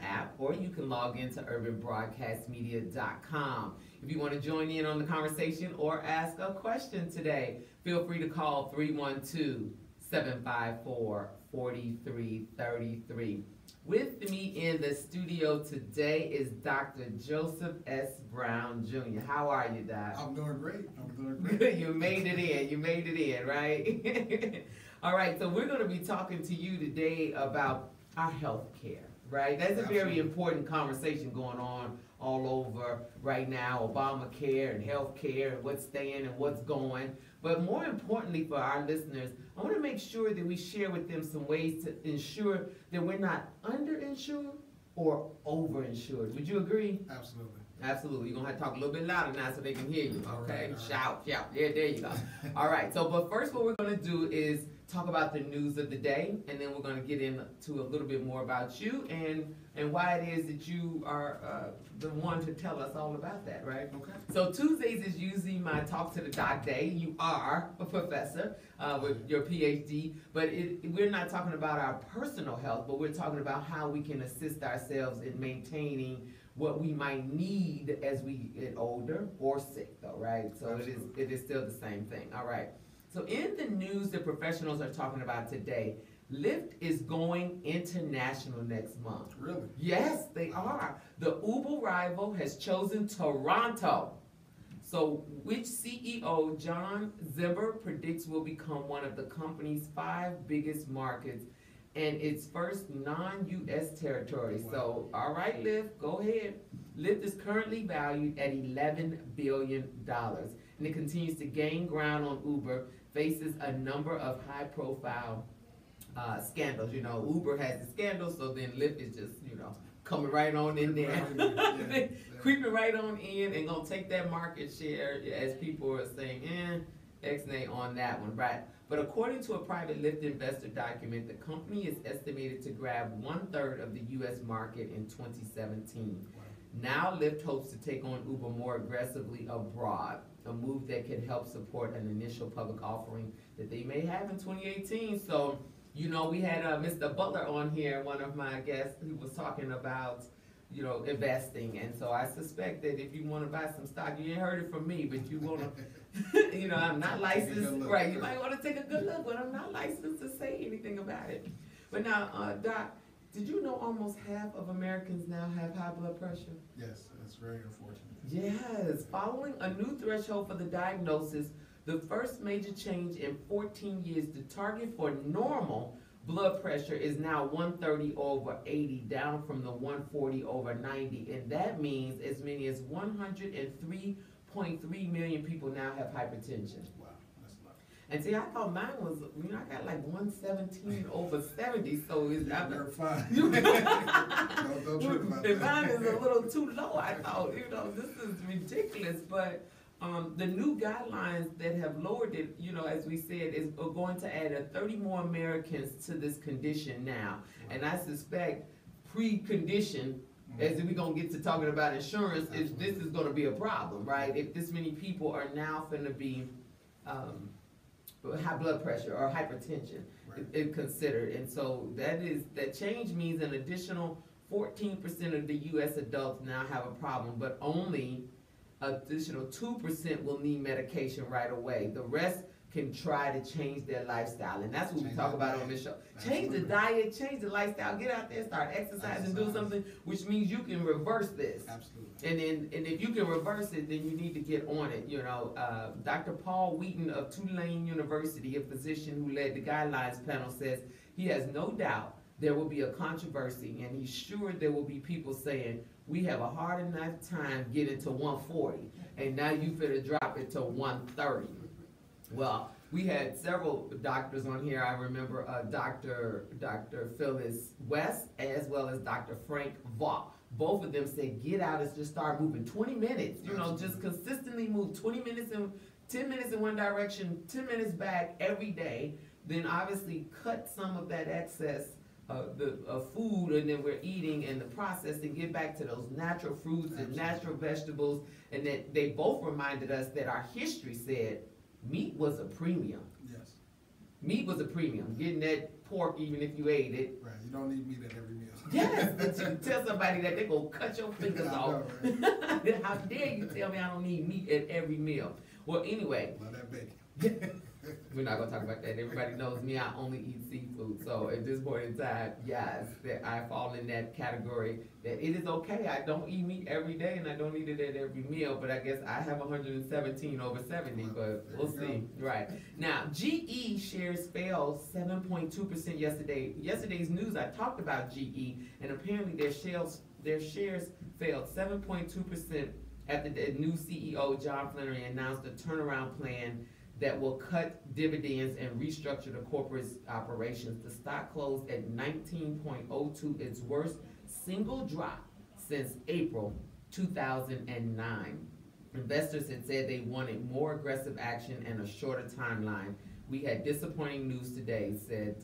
app, or you can log into urbanbroadcastmedia.com. If you want to join in on the conversation or ask a question today, feel free to call 312-754-4333. With me in the studio today is Dr. Joseph S. Brown, Jr. How are you, Doc? I'm doing great. Good. You made it in. You made it in, right? All right, so we're going to be talking to you today about our health care. Right, that's a very important conversation going on all over right now. Obamacare and health care and what's staying and what's going. But more importantly for our listeners, I want to make sure that we share with them some ways to ensure that we're not underinsured or overinsured. Would you agree? Absolutely. Absolutely. You're going to have to talk a little bit louder now so they can hear you, okay? All right. Shout. Yeah, there you go. All right, so but first what we're going to do is talk about the news of the day, and then we're going to get into a little bit more about you and why it is that you are the one to tell us all about that, right? Okay. So Tuesdays is usually my Talk to the Doc day. You are a professor with your PhD, but we're not talking about our personal health, but we're talking about how we can assist ourselves in maintaining what we might need as we get older or sick, though, right? So it is still the same thing. All right. So in the news that professionals are talking about today, Lyft is going international next month. Really? Yes, they are. The Uber rival has chosen Toronto. So which CEO John Zimmer predicts will become one of the company's 5 biggest markets and its first non-U.S. territory. Wow. So, all right, Lyft, go ahead. Lyft is currently valued at $11 billion, and it continues to gain ground on Uber, faces a number of high-profile scandals. You know, Uber has the scandals, so then Lyft is just, coming right on in there. Yeah. Creeping right on in and gonna take that market share as people are saying, X-nay on that one, right? But according to a private Lyft investor document, the company is estimated to grab 1/3 of the U.S. market in 2017. Wow. Now Lyft hopes to take on Uber more aggressively abroad, a move that could help support an initial public offering that they may have in 2018. So, we had Mr. Butler on here, one of my guests, who was talking about investing, and so I suspect that if you want to buy some stock, you ain't heard it from me, but you want to, I'm not licensed, right? You might want to take a good look, but I'm not licensed to say anything about it. But now, Doc, did you know almost half of Americans now have high blood pressure? Yes, that's very unfortunate. Yes, following a new threshold for the diagnosis, the first major change in 14 years, the target for normal blood pressure is now 130 over 80, down from the 140 over 90. And that means as many as 103.3 million people now have hypertension. Wow, that's a lot. And see, I thought mine was, I got like 117 over 70, so it's... You're fine. don't trip about and that. mine is a little too low. I thought, this is ridiculous, but... the new guidelines that have lowered it, as we said, are going to add 30 more Americans to this condition now. And I suspect pre-condition, as we're going to get to talking about insurance, this is going to be a problem, right? If this many people are now going to be high blood pressure or hypertension considered. And so that change means an additional 14% of the U.S. adults now have a problem, but only additional 2% will need medication right away. The rest can try to change their lifestyle, and that's what we talk about on this show. Change the diet, change the lifestyle, get out there, start exercising, do something, which means you can reverse this. Absolutely. And if you can reverse it, then you need to get on it. Dr. Paul Wheaton of Tulane University, a physician who led the guidelines panel, says he has no doubt there will be a controversy, and he's sure there will be people saying, we have a hard enough time getting to 140, and now you finna drop it to 130. Well, we had several doctors on here. I remember Dr. Phyllis West as well as Dr. Frank Vaught. Both of them said, get out and just start moving 20 minutes. Just consistently move 20 minutes in, 10 minutes in one direction, 10 minutes back every day. Then obviously cut some of that excess food and then we're eating and the process and get back to those natural fruits and natural vegetables. And that they both reminded us that our history said meat was a premium. Yes. Meat was a premium. Getting that pork even if you ate it. Right, you don't need meat at every meal. Yes, but you tell somebody that, they're going to cut your fingers off. Know, right? How dare you tell me I don't need meat at every meal? Well, anyway. Love that bacon. We're not gonna talk about that. Everybody knows me, I only eat seafood. So at this point in time, yes, that I fall in that category that it is okay. I don't eat meat every day and I don't eat it at every meal, but I guess I have 117 over 70, but we'll see. Right. Now, GE shares fell 7.2% yesterday. Yesterday's news, I talked about GE, and apparently their shares fell 7.2% after the new CEO, John Flannery, announced a turnaround plan that will cut dividends and restructure the corporate operations. The stock closed at 19.02, its worst single drop since April 2009. Investors had said they wanted more aggressive action and a shorter timeline. We had disappointing news today, said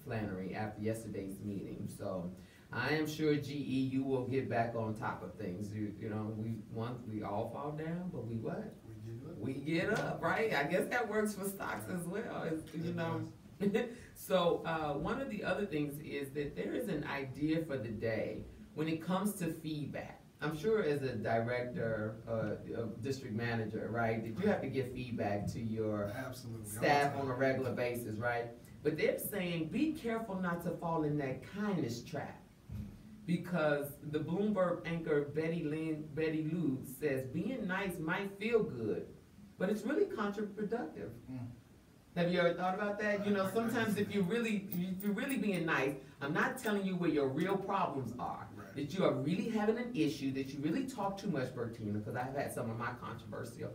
Flannery after yesterday's meeting. So I am sure GE, you will get back on top of things. You know, we all fall down, but we what? We get up, right? I guess that works for stocks as well, you know. So one of the other things is that there is an idea for the day when it comes to feedback. I'm sure as a director, district manager, right, that you have to give feedback to your staff on a regular basis, right? But they're saying be careful not to fall in that kindness trap. Because the Bloomberg anchor Betty Lou says being nice might feel good, but it's really counterproductive. Have you ever thought about that? You know, sometimes if you're really being nice, I'm not telling you where your real problems are. Right. That you are really having an issue, that you really talk too much, Bertina, because I've had some of my controversial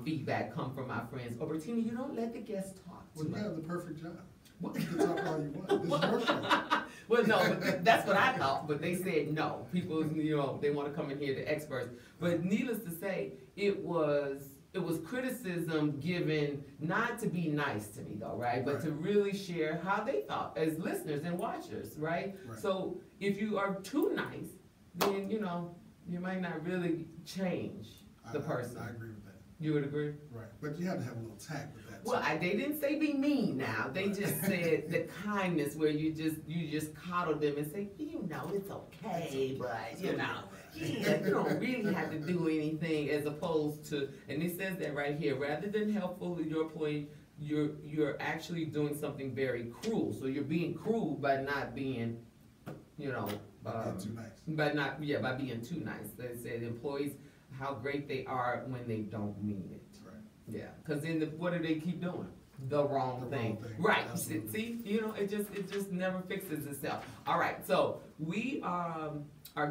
feedback come from my friends. Oh, Bertina, you don't let the guests talk too much. Well, you have the perfect job. You can talk all you want. This is your show. Well, no, but that's what I thought, but they said no. People, you know, they want to come in here, the experts. But needless to say, it was criticism given not to be nice to me though, right? But to really share how they thought as listeners and watchers, right? So if you are too nice, then, you know, you might not really change the person. I agree with that. You would agree? Right, but you have to have a little tact with that. Well, they didn't say be mean now. They just said the kindness where you just coddle them and say, you know, it's okay, but you know, you don't really have to do anything, as opposed to, and it says that right here, rather than helpful to your employee, you're actually doing something very cruel. So you're being cruel by not being, you know, being too nice. By being too nice. They said employees, how great they are when they don't mean it. Yeah, because then what do they keep doing? The wrong thing. Right. See, you know, it just never fixes itself. All right, so we are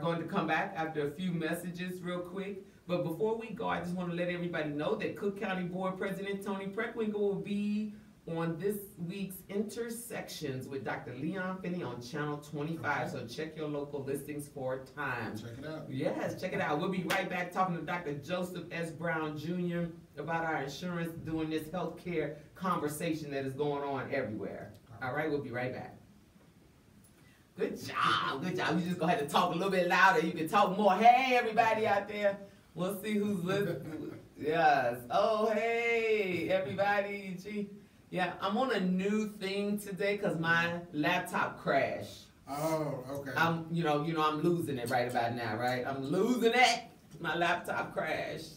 going to come back after a few messages real quick. But before we go, I just want to let everybody know that Cook County Board President Tony Preckwinkle will be on this week's Intersections with Dr. Leon Finney on Channel 25. Okay. So check your local listings for time. Check it out. Yes, check it out. We'll be right back talking to Dr. Joseph S. Brown Jr. about our insurance, doing this healthcare conversation that is going on everywhere. All right, we'll be right back. Good job, good job. You just gonna have to talk a little bit louder. You can talk more. Hey, everybody out there. We'll see who's listening. Yes. Oh, hey, everybody. Gee. Yeah, I'm on a new thing today because my laptop crashed. Oh, okay. I'm losing it right about now, right? I'm losing it. My laptop crashed.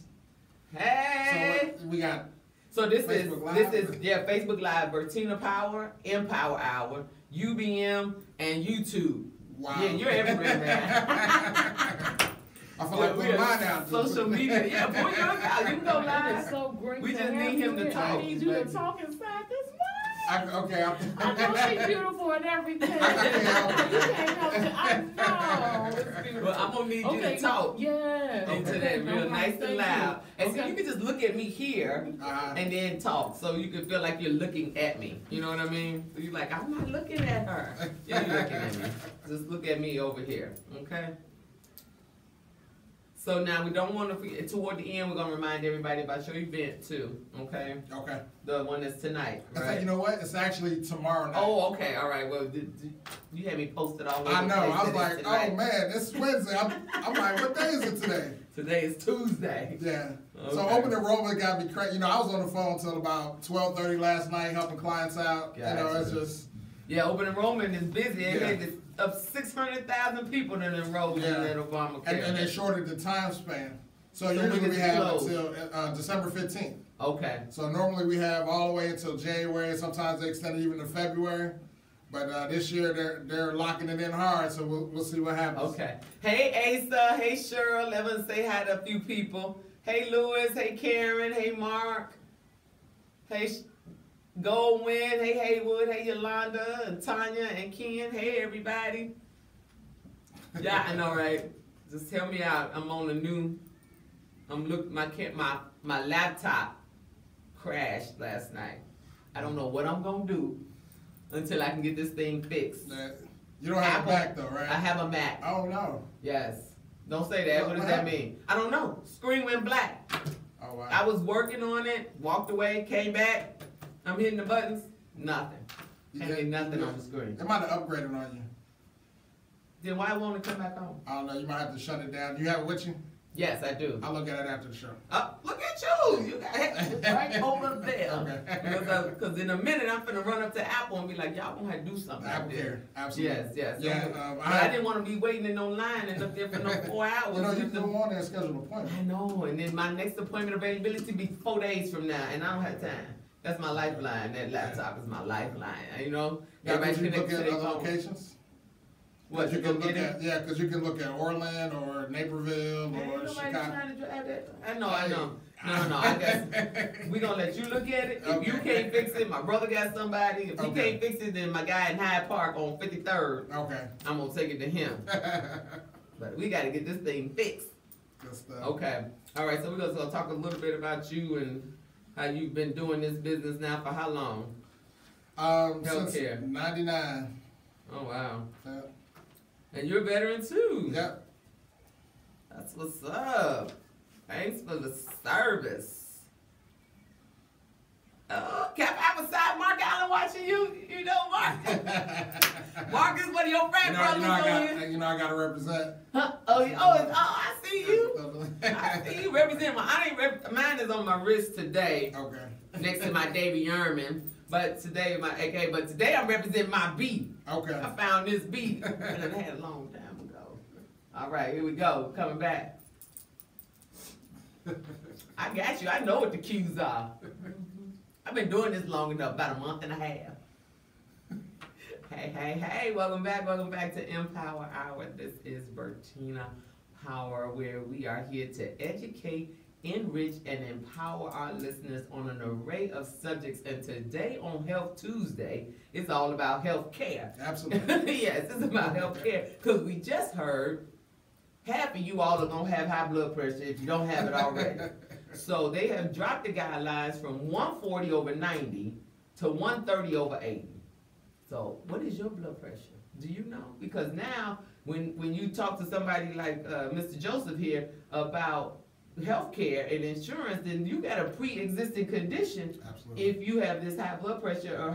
Hey. So we got. So this is Facebook Live, Bertina Power, Empower Hour, UBM, and YouTube. Wow. Yeah, you're everywhere, man. I feel like putting mine out. Social media, yeah, pull yours out. You can go live. It's so great. We just need him to talk. I need you to talk inside this mic. Okay. I know she's beautiful and everything. You can't help it. I know. It's beautiful. Well, I'm gonna need you to talk. Yeah. Into that real nice and loud. And so you can just look at me here and then talk, so you can feel like you're looking at me. You know what I mean? So you're like, I'm not looking at her. Yeah, you're looking at me. Just look at me over here. Okay. So now we don't want to forget, toward the end, we're going to remind everybody about your event too, okay? Okay. The one that's tonight, right? I think, you know what? It's actually tomorrow night. Oh, okay, all right. Well, you had me posted all over. I know. I was like, oh man, it's Wednesday. I'm like, what day is it today? Today is Tuesday. Yeah. Okay. So open enrollment got me crazy. You know, I was on the phone until about 12:30 last night helping clients out. Gotcha. You know, it's just, Yeah, open enrollment is busy. Yeah. It's up 600,000 people that enrolled in that Obamacare. And they shortened the time span. So when usually is we it have closed? until December 15th. Okay. So normally we have all the way until January. Sometimes they extend it even to February. But this year they're locking it in hard. So we'll see what happens. Okay. Hey Asa, hey Cheryl, let us say hi to a few people. Hey Lewis, hey Karen, hey Mark, hey Goldwyn, hey Haywood, hey Yolanda, and Tanya, and Ken. Hey everybody. Yeah, I know, right? Just tell me out. I'm on a new. My laptop crashed last night. I don't know what I'm gonna do until I can get this thing fixed. You don't have a Mac though, right? I have a Mac. Oh no. Yes. Don't say that. What does that mean? I don't know. Screen went black. Oh wow. I was working on it, walked away, came back. I'm hitting the buttons. Nothing. Can't get nothing on the screen. They might have upgraded on you. Then why won't it come back on? I don't know. You might have to shut it down. Do you have it with you? Yes, I do. I'll look at it after the show. Look at you! You got it right over there. Okay. Because in a minute I'm finna run up to Apple and be like, y'all gonna have to do something. Apple Care, absolutely. Yes. Yeah. But I didn't want to be waiting in no line and up there for no 4 hours. You know, you can go on there and schedule an appointment. I know, and then my next appointment availability be 4 days from now, and I don't have time. That's my lifeline. That laptop is my lifeline. You know, Everybody's everybody's look connected at to their other phone. locations. What you can look at? Yeah, because you can look at Orland or Naperville Ain't or nobody Chicago. trying to drive that. I know. No. I guess we gonna let you look at it. If you can't fix it, my brother got somebody. If he can't fix it, then my guy in Hyde Park on 53rd. Okay. I'm gonna take it to him. But we gotta get this thing fixed. Good stuff. Okay. All right. So we're gonna talk a little bit about you and how you've been doing this business now for how long? Since Healthcare. 99. Oh wow. Yeah. And you're a veteran too. Yep. That's what's up. Thanks for the service. Oh, Cap outside Mark Allen watching you. You know Mark. Mark is one of your friends, brothers on here. You know I gotta represent. Huh? I see you. I see you represent mine is on my wrist today. Okay. Next to my Davy Yerman. But today I'm representing my beat. Okay. I found this beat and I had a long time ago. All right, here we go. Coming back. I got you. I know what the cues are. I've been doing this long enough, about a month and a half. Hey, welcome back to Empower Hour. This is Bertina Power, where we are here to educate, enrich, and empower our listeners on an array of subjects. And today on Health Tuesday, it's all about health care. Absolutely. Yes, it's about health care. Because we just heard half of you all are going to have high blood pressure if you don't have it already. So they have dropped the guidelines from 140 over 90 to 130 over 80. So what is your blood pressure? Do you know? Because now when you talk to somebody like Mr. Joseph here about health care and insurance, then you got a pre-existing condition. Absolutely. If you have this high blood pressure or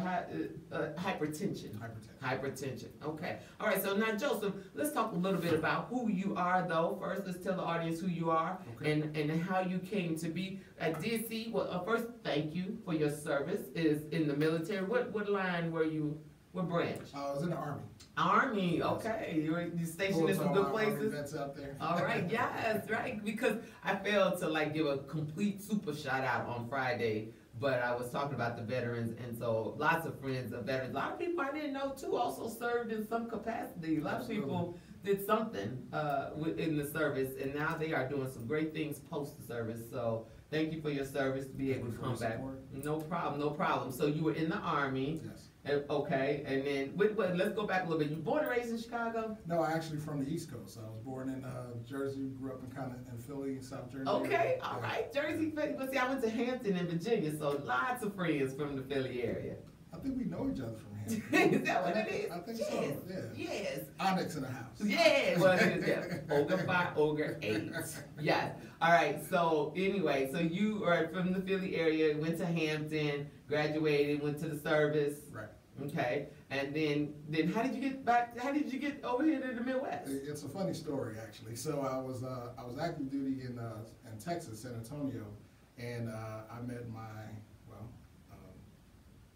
hypertension. Hypertension. Okay. All right. So now, Joseph, let's talk a little bit about who you are, though. First, let's tell the audience who you are and how you came to be. I did see. Well, first, thank you for your service. Is in the military. What line were you? What branch? I was in the Army. Army. Okay. You stationed in some good places. That's out there. All right. Yes. Right. Because I failed to give a complete super shout out on Friday. But I was talking about the veterans, and so lots of friends of veterans. A lot of people I didn't know, too, also served in some capacity. A lot of people did something in the service, and now they are doing some great things post the service. So thank you for your service to be able to come back. No problem. So you were in the Army. Yes. Okay, and then wait, let's go back a little bit. You born and raised in Chicago? No, I actually from the East Coast. I was born in Jersey, grew up in Philly, South Jersey. Okay, all right, Jersey. But see, I went to Hampton in Virginia, so lots of friends from the Philly area. I think we know each other from Hampton. Is that what it is? I think yes. so. Yeah. Yes. Onyx in the house. Yeah. Well, it is. Yeah. Ogre 5, Ogre 8. Yes. All right. So anyway, so you are from the Philly area, went to Hampton, graduated, went to the service. Right. Okay. And then how did you get back? How did you get over here to the Midwest? It's a funny story actually. So I was active duty in Texas, San Antonio, and I met my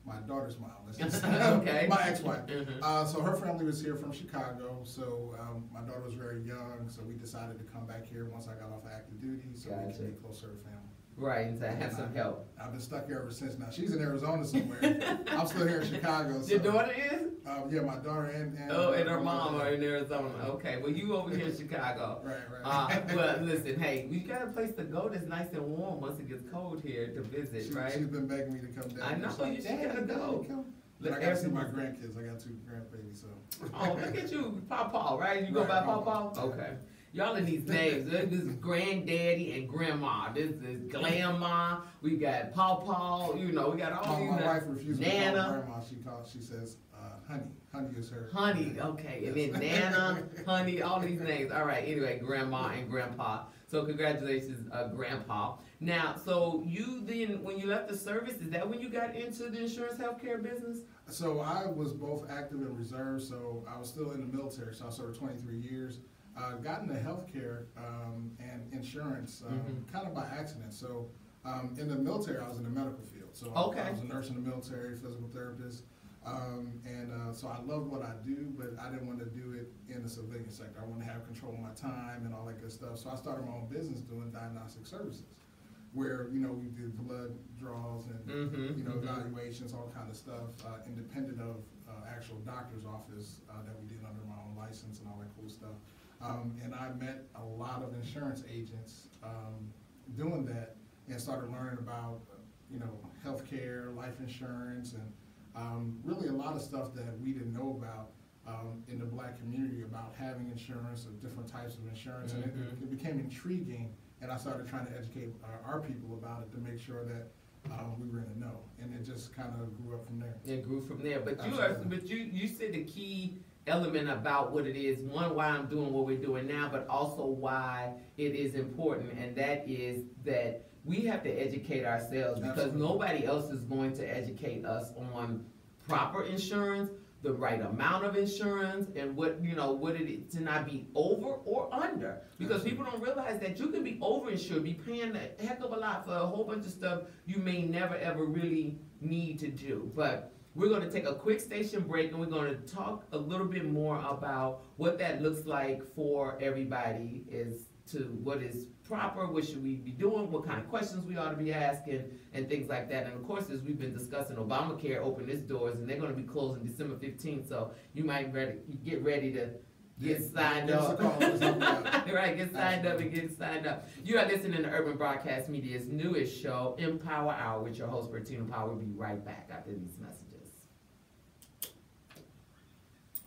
my daughter's mom. Let's just Okay. my ex-wife. Mhm. So her family was here from Chicago. So my daughter was very young, so we decided to come back here once I got off active duty, so we Gotcha. could be closer to family. Right, and to have some help. I've been stuck here ever since. Now she's in Arizona somewhere. I'm still here in Chicago. So, Your daughter is? yeah, my daughter and And her mom are in Arizona. Okay, well you over here in Chicago. Right. Well, listen, hey, we got a place to go that's nice and warm once it gets cold here to visit, right? She's been begging me to come down. I know, She's like, you should gotta go. But I gotta see my grandkids. I got 2 grandbabies, so. Oh, look at you, Pawpaw, right? You go by Right, Pawpaw? Pawpaw. Okay. Y'all in these names, this is granddaddy and grandma. This is grandma. We got Pawpaw. You know, we got all these. My wife refuses to call her Nana. grandma. She says, honey. Honey is her. Honey, okay, and then Nana, Honey, all these names. All right, anyway, grandma and grandpa. So congratulations, grandpa. Now, so you then, when you left the service, is that when you got into the insurance healthcare business? So I was both active and reserve, so I was still in the military, so I served 23 years. Got into healthcare and insurance kind of by accident. So in the military, I was in the medical field. So Okay. I was a nurse in the military, physical therapist. So I love what I do, but I didn't want to do it in the civilian sector. I want to have control of my time and all that good stuff. So I started my own business doing diagnostic services, where, you know, we did blood draws and, you know, evaluations, all kind of stuff, independent of actual doctor's office that we did under my own license and all that cool stuff. And I met a lot of insurance agents doing that and started learning about, you know, healthcare, life insurance, and really a lot of stuff that we didn't know about in the black community about having insurance or different types of insurance. And it became intriguing, and I started trying to educate our people about it to make sure that we were in the know. And it just kind of grew up from there. It grew from there. But Absolutely. you said the key element about what it is, one, why I'm doing what we're doing now, but also why it is important, and that is that we have to educate ourselves, because Absolutely. nobody else is going to educate us on proper insurance, the right amount of insurance, and what, you know, what it is to not be over or under. Because people don't realize that you can be overinsured, be paying a heck of a lot for a whole bunch of stuff you may never ever really need to do. But we're going to take a quick station break, and we're going to talk a little bit more about what that looks like for everybody, as to what is proper, what should we be doing, what kind of questions we ought to be asking, and things like that. And of course, as we've been discussing, Obamacare opened its doors, and they're going to be closing December 15th, so you might get ready to get signed up. Right, get signed up and get signed up. You are listening to Urban Broadcast Media's newest show, Empower Hour, with your host, Bertina Power. We'll be right back after these messages.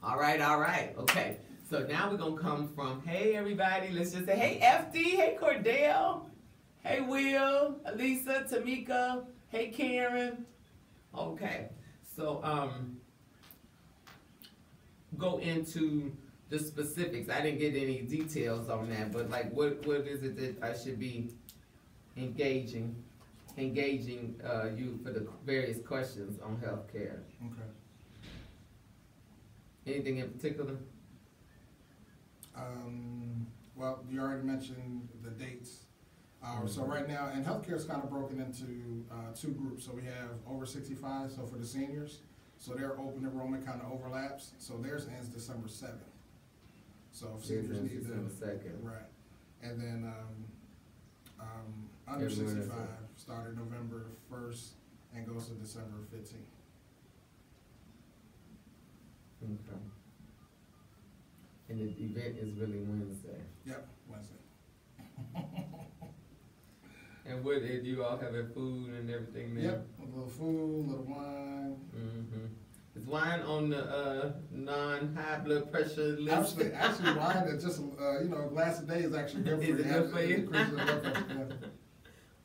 All right, okay. So now we're gonna come from, hey everybody, let's just say, hey FD, hey Cordell, hey Will, Elisa, Tamika, hey Karen. Okay, so go into the specifics. I didn't get any details on that, but like what is it that I should be engaging you for the various questions on healthcare? Okay. Anything in particular? Well, you already mentioned the dates. So right now, and healthcare is kind of broken into 2 groups. So we have over 65, so for the seniors, so their open enrollment kind of overlaps. So theirs ends December 7th. So if seniors need December 2nd. right. And then under 65 started November 1st and goes to December 15th. Okay. And the event is really Wednesday. Yep, Wednesday. And what did you all have food and everything there? Yep, a little food, a little wine. Is wine on the non-high blood pressure list? Actually, wine is just a glass a day is actually good for you. Is it good for you? Increases the blood pressure,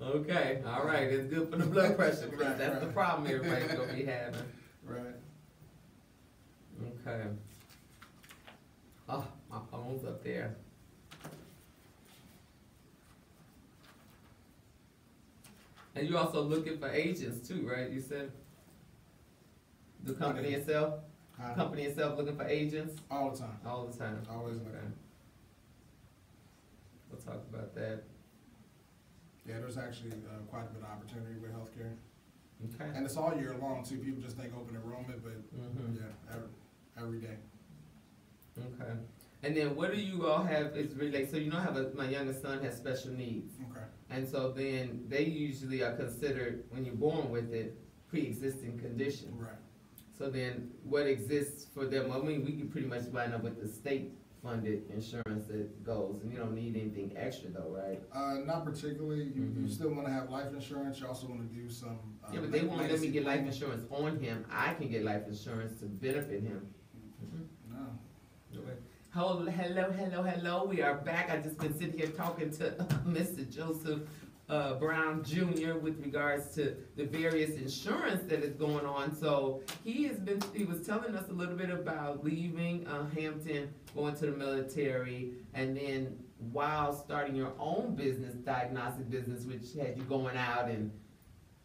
yeah. Okay, all right, it's good for the blood pressure, because Right, that's the right. problem everybody's gonna be having. Right. Okay. Oh, my phone's up there. And you also looking for agents too, right? You said the company itself? Company itself looking for agents? All the time. All the time? Always Okay. looking. We'll talk about that. Yeah, there's actually quite a bit of opportunity with healthcare. Okay. And it's all year long too. People just think open enrollment, but Mhm. yeah, every day. Okay. And then what do you all have is relate, so you know how my youngest son has special needs. Okay. And so then they usually are considered, when you're born with it, pre-existing condition. Right. So then what exists for them, I mean, we can pretty much line up with the state funded insurance that goes, and you don't need anything extra though, right? Not particularly. You Mhm. still want to have life insurance. You also want to do some. Yeah, but they won't let me legacy get life planning. insurance on him. I can get life insurance to benefit him. No. Hello. We are back. I just been sitting here talking to Mr. Joseph Brown Jr. with regards to the various insurance that is going on. So he was telling us a little bit about leaving Hampton, going to the military, and then while starting your own business, diagnostic business, which had you going out and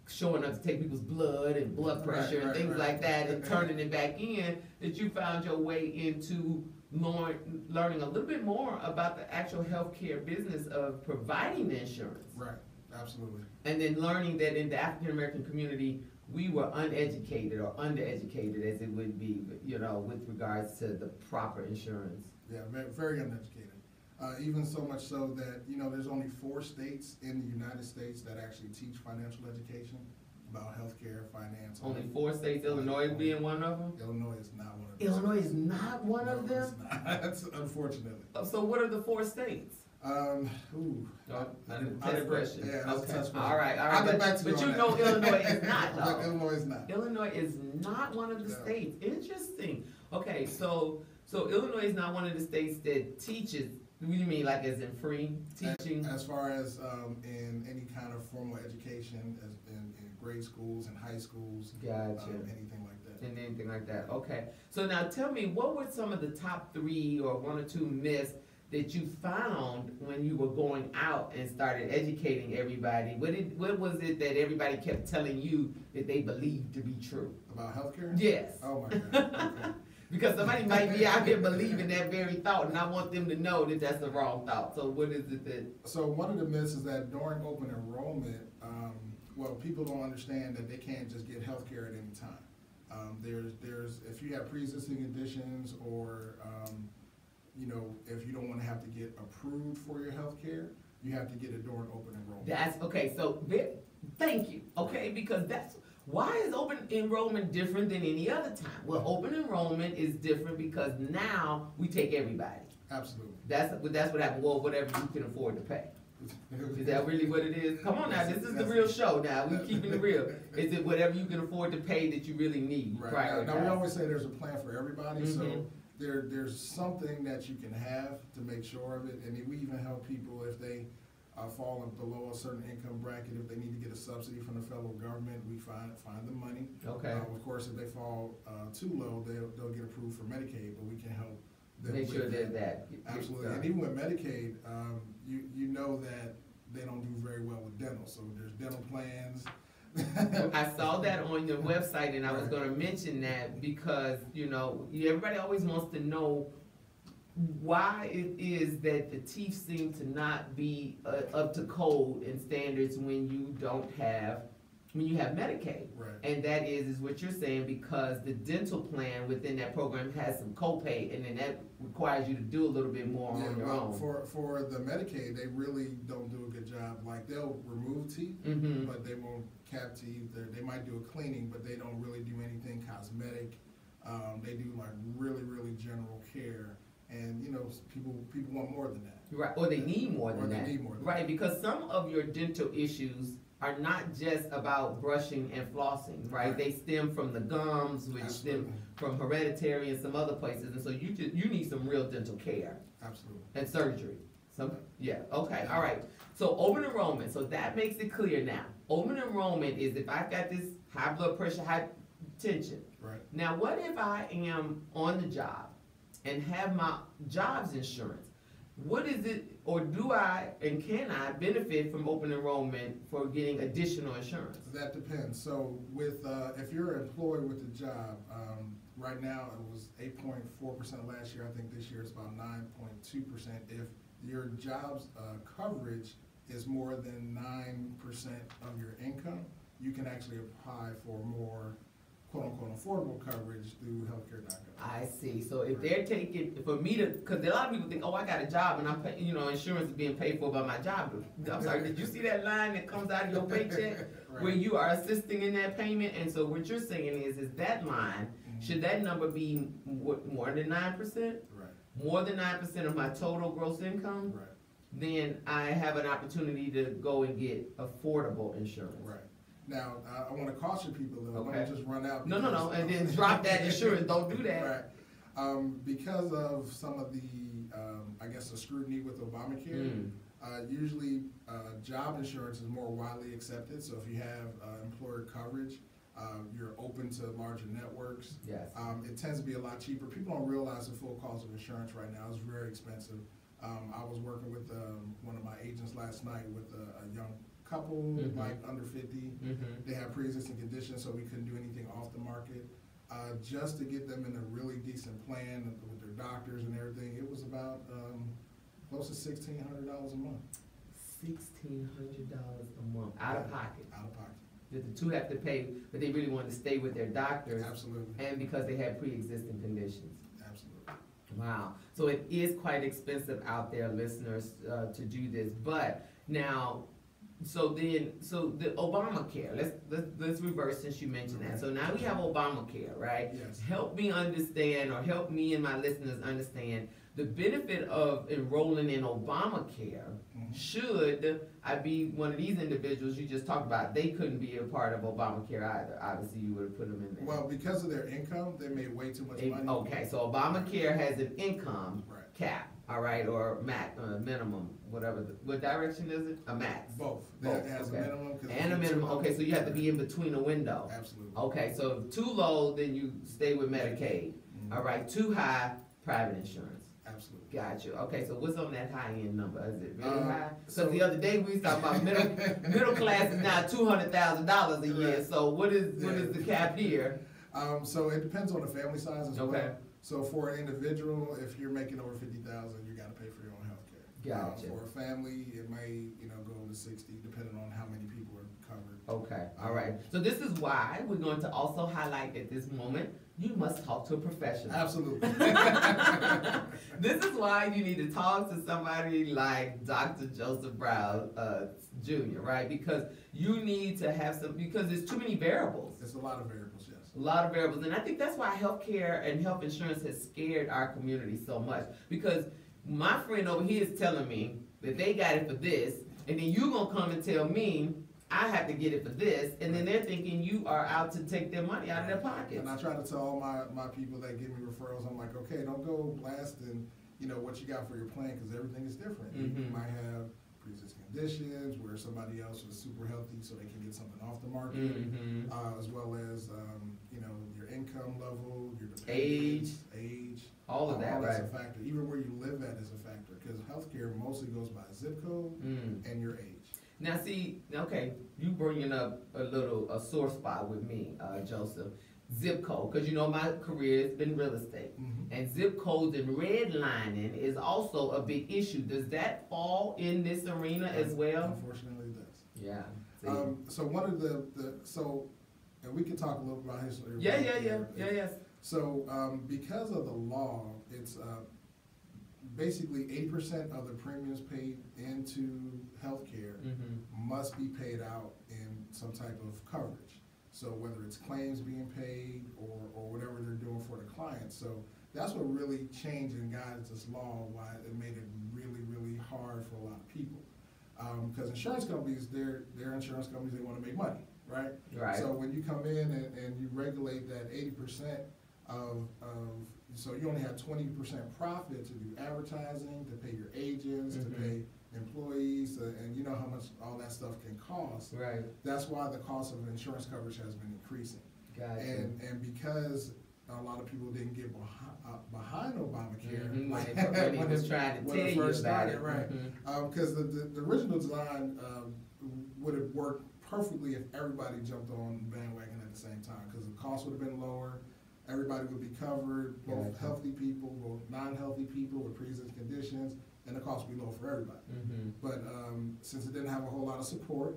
showing up to take people's blood and blood pressure and things like that, and turning it back in, that you found your way into learning a little bit more about the actual healthcare business of providing the insurance. Right. Absolutely. And then learning that in the African American community, we were uneducated or undereducated, as it would be, you know, with regards to the proper insurance. Yeah, very uneducated. Even so much so that, you know, there's only 4 states in the United States that actually teach financial education about healthcare, finance. Only 4 states, Illinois being one of them? Illinois is not one of them. Illinois is not one of them? It's not. That's unfortunately. So what are the 4 states? That's Test question. Yeah, that's a Okay. test question. All right. I'll get back to you But on you that. know Illinois is not, though. Illinois is not. Illinois is not one of the No. states. Interesting. Okay, so Illinois is not one of the states that teaches. What do you mean, like as in free teaching? As far as in any kind of formal education, as in grade schools and high schools, Gotcha. anything like that. And anything like that. Okay. So now tell me, what were some of the top 3 or 1 or 2 myths that you found when you were going out and started educating everybody? What was it that everybody kept telling you that they believed to be true? About healthcare? Yes. Oh my God. Okay. Because somebody might be out here believing that very thought, and I want them to know that that's the wrong thought. So what is it that? So one of the myths is that during open enrollment, well, people don't understand that they can't just get health care at any time. There's if you have pre-existing conditions or, you know, if you don't want to have to get approved for your health care, you have to get it during open enrollment. That's, okay, so thank you, okay, because why is open enrollment different than any other time? Well, open enrollment is different because now we take everybody. Absolutely. That's what happened, well, whatever you can afford to pay. Is that really what it is? Come on now, this is the real show now, we keeping it real. Is it whatever you can afford to pay that you really need? Right. Now, we always say there's a plan for everybody, so Mhm. there's something that you can have to make sure of it, and we even help people if they fall below a certain income bracket, if they need to get a subsidy from the federal government, we find the money. Okay. Of course, if they fall too low, they'll get approved for Medicaid, but we can help them Make with sure that. Absolutely, and even with Medicaid, you know that they don't do very well with dental, so there's dental plans. I saw that on your website, and I was Right. gonna mention that because, you know, everybody always wants to know why it is that the teeth seem to not be up to code and standards when you have Medicaid. Right. And that is what you're saying, because the dental plan within that program has some copay, and then that requires you to do a little bit more on your well, own. for the Medicaid, they really don't do a good job. Like, they'll remove teeth, Mm-hmm. but they won't cap teeth. They might do a cleaning, but they don't really do anything cosmetic. They do like really, really general care, and you know, people want more than that. Right, or they need more than Or they that. need more than Right, because some of your dental issues are not just about brushing and flossing, right? Right. They stem from the gums, which Absolutely. stem from hereditary and some other places, and so you need some real dental care Absolutely. and surgery. Yeah, okay, all right. So open enrollment, so that makes it clear now. Open enrollment is if I've got this high blood pressure, high tension. Right. Now, what if I am on the job and have my job's insurance? What is it, or do I and can I benefit from open enrollment for getting additional insurance? That depends. So with if you're employed with a job, right now it was 8.4% last year. I think this year it's about 9.2%. If your job's coverage is more than 9% of your income, you can actually apply for more quote-unquote affordable coverage through healthcare.gov. I see. So if they're taking, for me to, because a lot of people think, oh, I got a job and I'm paying, you know, insurance is being paid for by my job. I'm sorry, did you see that line that comes out of your paycheck Right. where you are assisting in that payment? And so what you're saying is that line, should that number be more than 9%? Right. More than 9% of my total gross income? Right. Then I have an opportunity to go and get affordable insurance. Right. Now, I want to caution people though, Okay. don't just run out. No, and then drop that insurance, don't do that. Right. Because of some of the, I guess, the scrutiny with Obamacare, usually job insurance is more widely accepted. So if you have employer coverage, you're open to larger networks. Yes. It tends to be a lot cheaper. People don't realize the full cost of insurance right now. It's very expensive. I was working with one of my agents last night with a young couple, like under 50. They have pre-existing conditions, so we couldn't do anything off the market. Just to get them in a really decent plan with their doctors and everything, it was about close to $1,600 a month. $1,600 a month out of pocket. Out of pocket. That the two have to pay, but they really want to stay with their doctors. Absolutely. And because they have pre-existing conditions. Absolutely. Wow. So it is quite expensive out there, listeners, to do this. But now, so the Obamacare, let's reverse since you mentioned that. So now we have Obamacare, right? Yes. Help me understand, or help me and my listeners understand the benefit of enrolling in Obamacare. Should I be one of these individuals you just talked about, they couldn't be a part of Obamacare either. Obviously, you would have put them in there. Well, because of their income, they made way too much money. Okay, so Obamacare has an income cap, all right, or minimum, whatever. What direction is it? A max. Both. Both, It has okay. a minimum. And a minimum. Okay, so you have to be in between a window. Absolutely. Okay, so if too low, then you stay with Medicaid. All right, too high, private insurance. Absolutely. Got you. Okay, so what's on that high end number? Is it really high? So Because the other day we was talking about middle class is now $200,000 a year. Right. So what is the cap here? So it depends on the family size as Okay. well. So for an individual, if you're making over 50,000, you got to pay for your own health care. Gotcha. For a family, it may go to 60, depending on how many people are covered. Okay, all right. So this is why we're going to also highlight at this moment, you must talk to a professional. Absolutely. This is why you need to talk to somebody like Dr. Joseph Brown Jr., right? Because you need to have because there's too many variables. There's a lot of variables, yes. A lot of variables. And I think that's why healthcare and health insurance has scared our community so much. Because my friend over here is telling me that they got it for this, and then you gonna come and tell me I have to get it for this, and then they're thinking you are out to take their money out of their pockets. And I try to tell all my people that give me referrals, I'm like, okay, don't go blasting, what you got for your plan, because everything is different. You might have pre-existing conditions where somebody else was super healthy, so they can get something off the market, as well as your income level, your dependents, age, all of that, all that's right? a factor. Even where you live at is a factor, because healthcare mostly goes by zip code and your age. Now see, okay, you bringing up a sore spot with me, Joseph. Zip code, because my career has been real estate. And zip codes and redlining is also a big issue. Does that fall in this arena as well? Unfortunately, it does. Yeah. So one of and we can talk a little about history. Yes. So because of the law, it's basically 80% of the premiums paid into healthcare must be paid out in some type of coverage. So whether it's claims being paid or whatever they're doing for the client. So that's what really changed and guided this law, why it made it really, really hard for a lot of people. Because insurance companies, they're insurance companies, they want to make money, right? Right. So when you come in and you regulate that 80% so you only have 20% profit to do advertising, to pay your agents, to pay employees, and you know how much all that stuff can cost. Right. That's why the cost of insurance coverage has been increasing. Gotcha. And because a lot of people didn't get behind Obamacare, when he was trying to tell you about started, it, right? Because the original design would have worked perfectly if everybody jumped on the bandwagon at the same time, because the cost would have been lower. Everybody would be covered, both healthy people, both non-healthy people with pre-existing conditions, and the cost would be low for everybody. But since it didn't have a whole lot of support,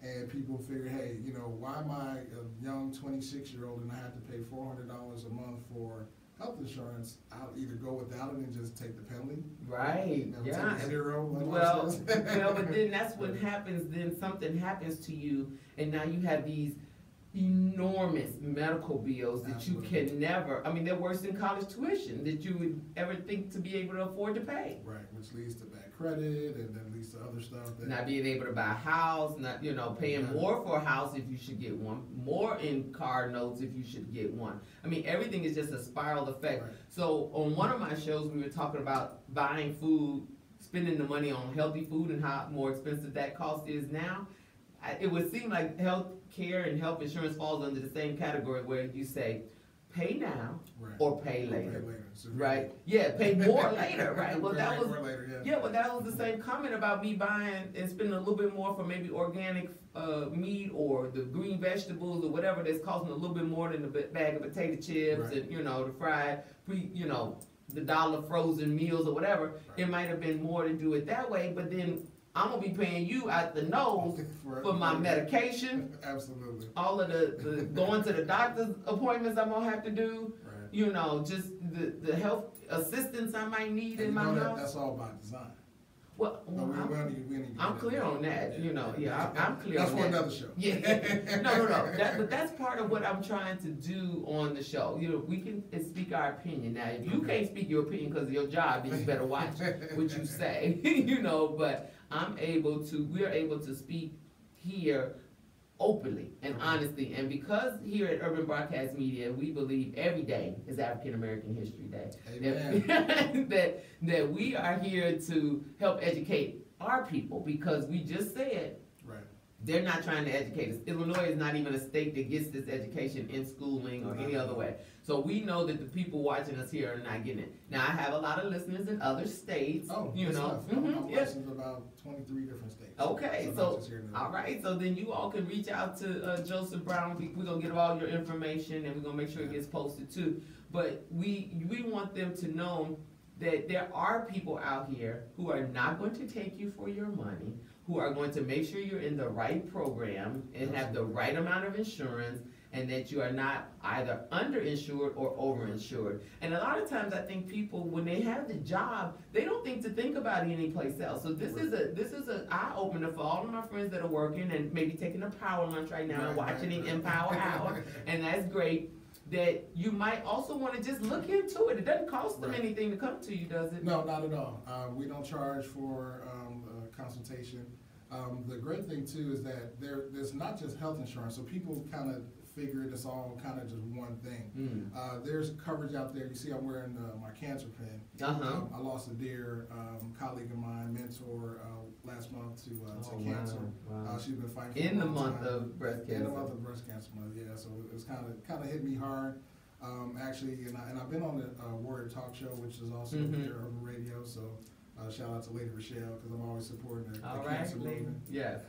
and people figure, hey, you know, why am I a young 26-year-old and I have to pay $400 a month for health insurance? I'll either go without it and just take the penalty. Right, You know, yeah. take the zero. Like Well, says. but then that's what happens, then something happens to you, and now you have these enormous medical bills that Absolutely. you can never, I mean, they're worse than college tuition that you would ever think to be able to afford to pay. Right, which leads to bad credit, and then leads to other stuff. That, Not being able to buy a house, not, you know, paying Yeah. more for a house if you should get one, more in car notes if you should get one. I mean, everything is just a spiral effect. Right. So on one of my shows, we were talking about buying food, spending the money on healthy food and how more expensive that cost is now. It would seem like health care and health insurance falls under the same category where you say, pay now right. or pay later. Pay later. So Right? Yeah, pay more later, right? Well, Pay that was, more later, yeah, well, that was the same comment about me buying and spending a little bit more for maybe organic meat or the green vegetables or whatever that's costing a little bit more than the bag of potato chips Right. and, you know, the fried, the dollar frozen meals or whatever. Right. It might have been more to do it that way, but then I'm gonna be paying you out the nose for my medication, Absolutely. all of the going to the doctor's appointments I'm gonna have to do, Right. you know, just the health assistance I might need And in my house. that's all by design. Well, But we need to I'm get clear that. on that, you know, I'm clear That's on for that. another show. Yeah, no. But that's part of what I'm trying to do on the show. You know, we can speak our opinion. Now, if you can't speak your opinion because of your job, then you better watch what you say, you know, but we're able to speak here openly and honestly. And because here at Urban Broadcast Media, we believe every day is African American History Day. Amen. that we are here to help educate our people, because we just said Right. they're not trying to educate us. Illinois is not even a state that gets this education in schooling or any other way. So we know that the people watching us here are not getting it. Now, I have a lot of listeners in other states, Oh, you good know. stuff. I'm Yeah. licensed in about 23 different states. Okay, not so, just here in the- all right, so then you all can reach out to Joseph Brown. We're gonna get all your information and we're gonna make sure it gets posted too. But we want them to know that there are people out here who are not going to take you for your money, who are going to make sure you're in the right program and have the right amount of insurance, and that you are not either underinsured or overinsured. And a lot of times I think people, when they have the job, they don't think to think about it anyplace else. So this is a eye opener for all of my friends that are working and maybe taking a power lunch right now and watching the Empower Hour, and that's great. That you might also want to just look into it. It doesn't cost them anything to come to you, does it? No, not at all. We don't charge for consultation. The great thing too is that there's not just health insurance, so people kind of figure it's all kind of just one thing. There's coverage out there. You see, I'm wearing my cancer pin. I lost a dear colleague of mine, mentor, last month to cancer. Wow. She's been fighting for In a the long month time. of breast cancer. In the month of breast cancer month, yeah. So it was kind of hit me hard. Actually, and I've been on the Warrior Talk Show, which is also here on the radio. So shout out to Lady Rochelle, because I'm always supporting the cancer movement. Yes.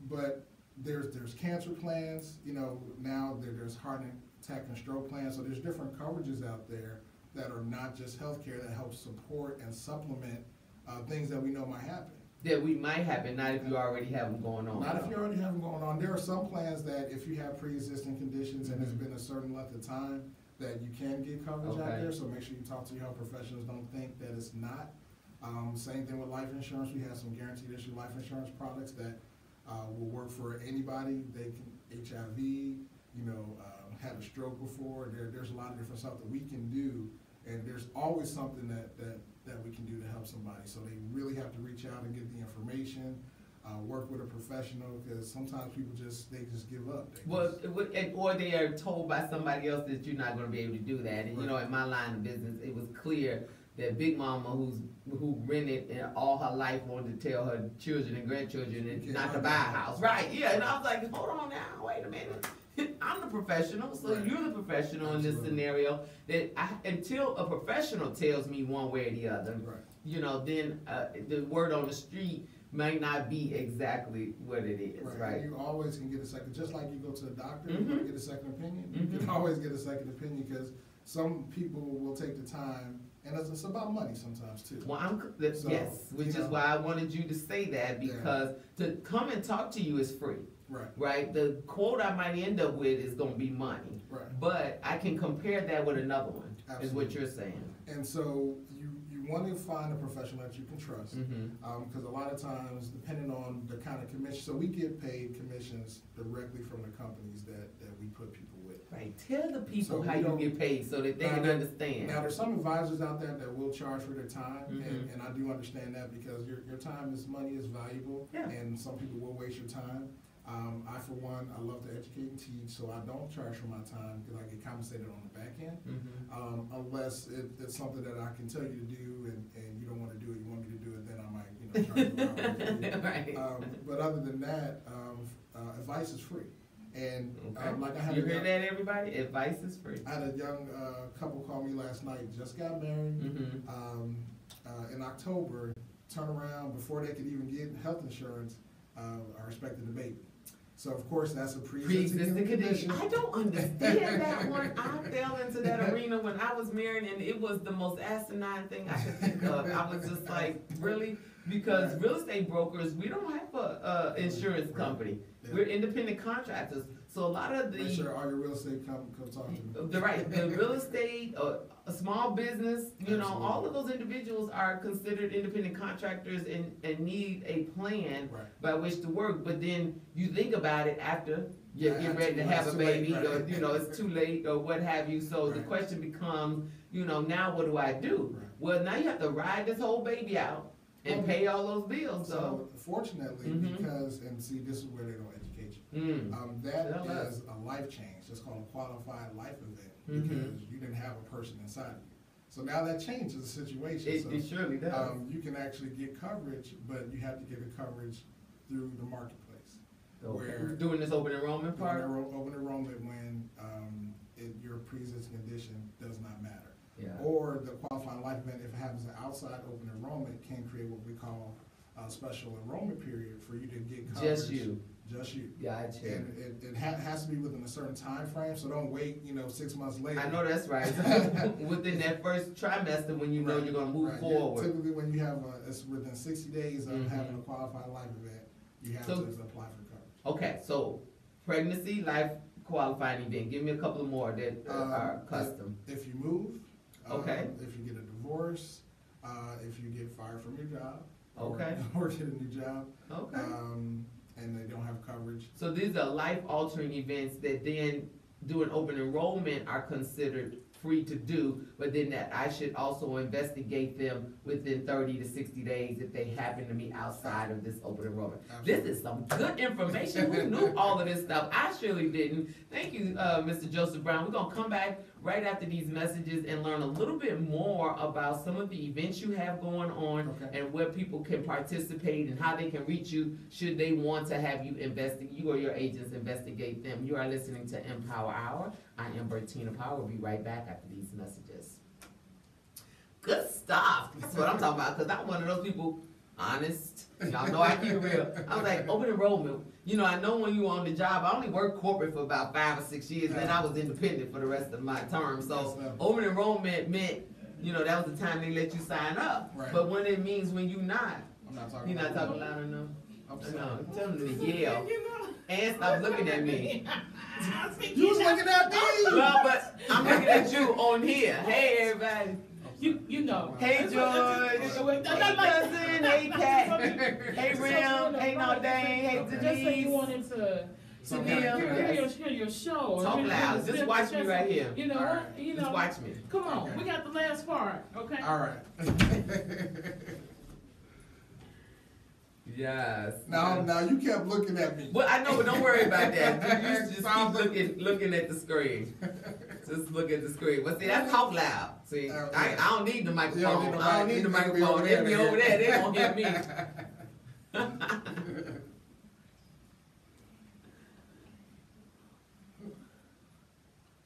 But there's cancer plans, you know, now there's heart attack and stroke plans, so there's different coverages out there that are not just healthcare, that help support and supplement things that we know might happen. That we might happen, not if you already have them going on. Not if you already have them going on. There are some plans that if you have pre-existing conditions and it's been a certain length of time, that you can get coverage out there, so make sure you talk to your health professionals. Don't think that it's not. Same thing with life insurance. We have some guaranteed issue life insurance products that will work for anybody. They can HIV, you know, had a stroke before. There's a lot of different stuff that we can do, and there's always something that we can do to help somebody. So they really have to reach out and get the information, work with a professional, because sometimes people just give up. Or they are told by somebody else that you're not going to be able to do that. And you know, in my line of business, it was clear that Big Mama, who rented and all her life, wanted to tell her children and grandchildren not to buy a house. Right? Yeah. And I was like, hold on now, wait a minute. I'm the professional, so you're the professional in this scenario. That until a professional tells me one way or the other, you know, then the word on the street might not be exactly what it is, right? You always can get a second, just like you go to a doctor, you want to get a second opinion. You can always get a second opinion, because some people will take the time And it's about money sometimes too. Well, So, yes, which you is know. why I wanted you to say that, because to come and talk to you is free, Right, right? The quote I might end up with is gonna be money, right. but I can compare that with another one, is what Absolutely. you're saying. And so you want to find a professional that you can trust. Mm-hmm. Because a lot of times, depending on the kind of commission, so we get paid commissions directly from the companies that we put people with. Right, tell the people So how we you don't- get paid so that they Now, can there- understand. Now, there's some advisors out there that will charge for their time, Mhm. and I do understand that because your time is money, is valuable, Yeah. and some people will waste your time. I, for one, I love to educate and teach, so I don't charge for my time because I get compensated on the back end. Mhm. Unless it's something that I can tell you to do and you don't want to do it, you want me to do it, then I might, charge you hourly. Right. But other than that, advice is free. And Okay. like I had You a hear young, that, everybody? Advice is free. I had a young couple call me last night, just got married, Mm-hmm. in October, turn around before they could even get health insurance, are expecting a baby. So of course, that's a Pre-existing condition. condition. I don't understand that one. I fell into that arena when I was married, and it was the most asinine thing I could think of. I was just like, really? Because real estate brokers, we don't have a insurance company. Yeah. We're independent contractors. So a lot of Make sure all your real estate come talk to me. the real estate, a small business, Absolutely. all of those individuals are considered independent contractors and need a plan Right. by which to work. But then you think about it after you Yeah, get ready to have a it's too late, baby, right. or it's too late, or what have you. So the Right. question becomes, now what do I do? Right. Well, now you have to ride this whole baby out and Okay. pay all those bills. So, So fortunately, Mhm. because, and see, this is where they don't educate you. mm, That Tell us. is a life change. It's called a qualified life event Mhm. because you didn't have a person inside of you. So now that changes the situation. it surely does. You can actually get coverage, but you have to get the coverage through the marketplace. Okay. where- Doing this open enrollment Doing part. open enrollment when your pre-existing condition does not matter. Yeah. Or the qualifying life event, if it happens outside open enrollment, can create what we call a special enrollment period for you to get coverage. Just you. Just you. Gotcha. And it has to be within a certain time frame, so don't wait, 6 months later. I know that's right. Within that first trimester, when you know Right, you're gonna move right. forward. Typically, when you have, it's within 60 days of Mhm. having a qualified life event, you have So- to apply for coverage. Okay, so pregnancy, life qualifying event. Give me a couple of more that are custom. If you move. Okay. If you get a divorce, if you get fired from your job. Okay. Or get a new job, Okay. and they don't have coverage. So these are life altering events that then doing open enrollment are considered free to do, but then that I should also investigate them within 30 to 60 days if they happen to be outside of this open enrollment. Absolutely. This is some good information. Who knew all of this stuff? I surely didn't. Thank you, Mr. Joseph Brown. We're gonna come back right after these messages and learn a little bit more about some of the events you have going on Okay. and where people can participate and how they can reach you should they want to have you you or your agents investigate them. You are listening to Empower Hour. I am Bertina Power. We'll be right back after these messages. Good stuff. That's what I'm talking about, because I'm one of those people, honest. Y'all know I keep it real. I was like, open enrollment. I know when you were on the job, I only worked corporate for about 5 or 6 years, then I was independent for the rest of my term. So open enrollment meant, that was the time they let you sign up. Right. But what it means when you're not, I'm not talking. you're not about talking loud enough. I'm sorry. No, tell them to yell. And stop looking at me. You was looking at me. Well, but I'm looking at you on here. Hey, everybody. Hey, George. Hey, cousin. Hey, Pat. Hey, Rim. Hey, Naldane. Hey, Just say you Denise. wanted to hear your show. or Talk hear loud. the Just watch me right here. You know All what? right. Just watch me. Come on, Okay. we got the last part, okay? All right. Yes. Now you kept looking at me. Well, I know, but don't worry about that. You just Sounds keep looking at the screen. Just look at the screen. But see, that's talk loud. See, I don't need the microphone. I don't need the microphone. They be over there. They won't hear me.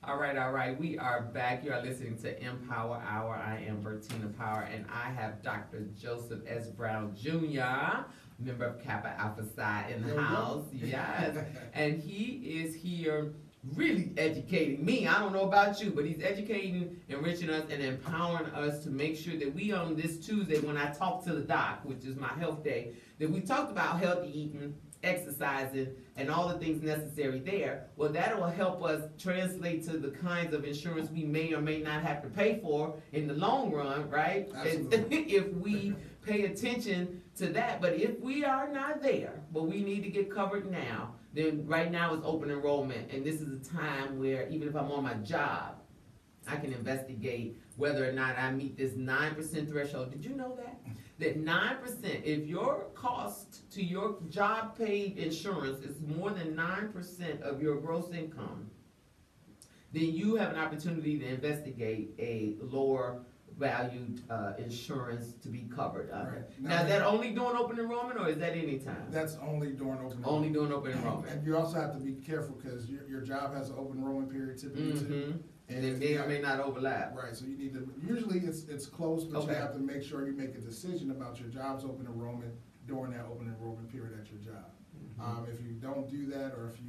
All right. We are back. You are listening to Empower Hour. I am Bertina Power, and I have Dr. Joseph S. Brown Jr., member of Kappa Alpha Psi in the There we go. house. Yes. And he is here really educating me. I don't know about you, but he's educating, enriching us, and empowering us to make sure that we on this Tuesday, when I talk to the doc, which is my health day, that we talked about healthy eating, exercising, and all the things necessary there. Well, that will help us translate to the kinds of insurance we may or may not have to pay for in the long run, right? Absolutely. If we pay attention to that. But if we are not there, but we need to get covered now, then right now is open enrollment, and this is a time where even if I'm on my job, I can investigate whether or not I meet this 9% threshold. Did you know that? That 9%, if your cost to your job paid insurance is more than 9% of your gross income, then you have an opportunity to investigate a lower valued insurance to be covered under. Right. Now, is that only during open enrollment, or is that any time? That's only during open enrollment. Only during open enrollment. And you also have to be careful because your job has an open enrollment period typically too. And it may or may not overlap. Right, so you need to, usually it's close, but Okay. you have to make sure you make a decision about your job's open enrollment during that open enrollment period at your job. If you don't do that, or if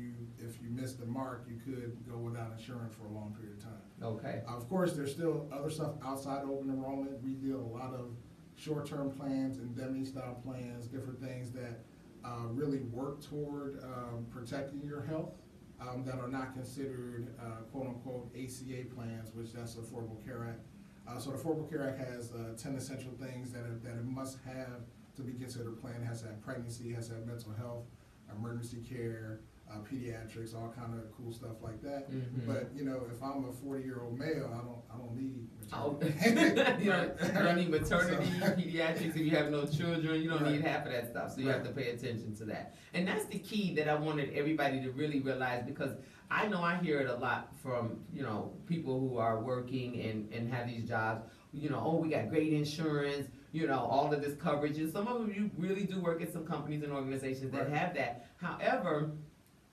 you miss the mark, you could go without insurance for a long period of time. Okay. Of course, there's still other stuff outside open enrollment. We deal a lot of short-term plans, indemnity-style plans, different things that really work toward protecting your health that are not considered quote-unquote ACA plans, which that's the Affordable Care Act. So the Affordable Care Act has 10 essential things that it must have to be considered a plan. It has to have pregnancy, it has to have mental health, emergency care, pediatrics, all kind of cool stuff like that. But you know, if I'm a 40-year-old male, I don't need maternity. You don't need maternity, pediatrics. If you have no children, you don't Right. need half of that stuff. So you have to pay attention to that. And that's the key that I wanted everybody to really realize, because I know I hear it a lot from, you know, people who are working and have these jobs. You know, oh, we got great insurance, you know, all of this coverage. And some of you really do work at some companies and organizations that have that. However,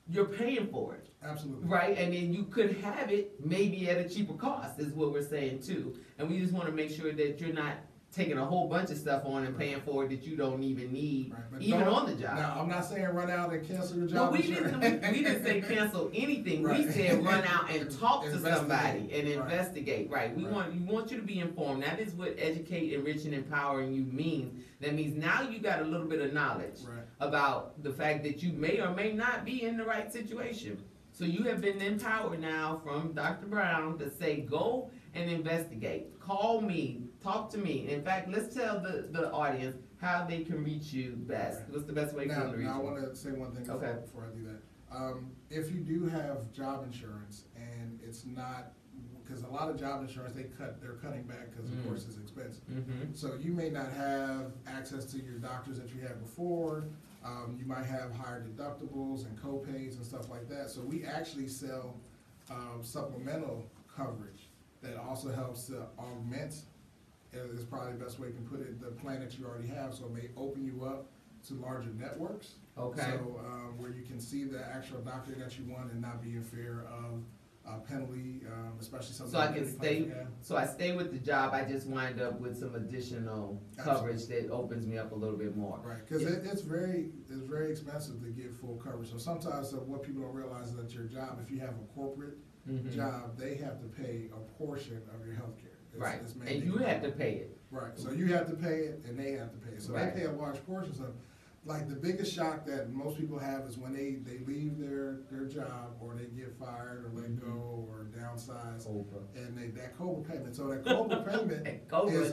you're paying for it. Absolutely. Right, and then you could have it maybe at a cheaper cost, is what we're saying too. And we just want to make sure that you're not taking a whole bunch of stuff on and paying for it that you don't even need, even on the job. Now, I'm not saying run out and cancel your No, job. we didn't say cancel anything. Right. We said run out and talk to Investigate. somebody and Right. investigate. Right. We Right. want you to be informed. That is what educate, enrich, and empowering you means. That means now you got a little bit of knowledge Right. about the fact that you may or may not be in the right situation. So you have been empowered now from Dr. Brown to say, go and investigate. Call me, talk to me. In fact, let's tell the audience how they can reach you best. Right. What's the best way for them to reach Now, I you? want to say one thing Okay. before I do that. If you do have job insurance and it's not, because a lot of job insurance, they're cutting back because of course it's expensive. So you may not have access to your doctors that you had before. You might have higher deductibles and co-pays and stuff like that. So we actually sell supplemental coverage that also helps to augment, is probably the best way you can put it, the plan that you already have. So it may open you up to larger networks. Okay. So where you can see the actual doctor that you want and not be in fear of penalty, especially something. So I can stay. So I stay with the job. I just wind up with some additional coverage that opens me up a little bit more. Right, because it's very expensive to get full coverage. So sometimes what people don't realize is that your job, if you have a corporate job, they have to pay a portion of your health care. Right, and you have to pay it. Right, so you have to pay it and they have to pay it. So they pay a large portion. So like the biggest shock that most people have is when they leave their job or they get fired or let go or downsize. And that COBRA payment. So that COBRA payment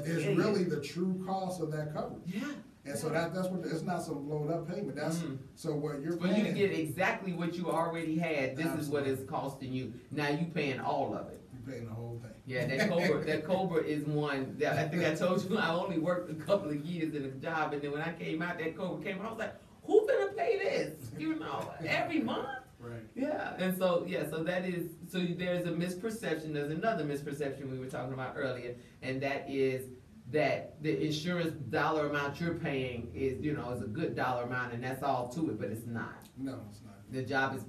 is really the true cost of that coverage. Yeah. And so that's what, it's not some blown up payment. That's so what you're for paying. you to get exactly what you already had. This is what it's costing you. Now you paying all of it. You're paying the whole thing. Yeah, that COBRA is one that I think I told you I only worked a couple of years in a job, and then when I came out, that COBRA came out. I was like, who gonna pay this? You know, every month. Right. Yeah, and so that is, so there's a misperception. There's another misperception we were talking about earlier, and that is that the insurance dollar amount you're paying is, you know, is a good dollar amount, and that's all to it, but it's not. No, it's not. The job is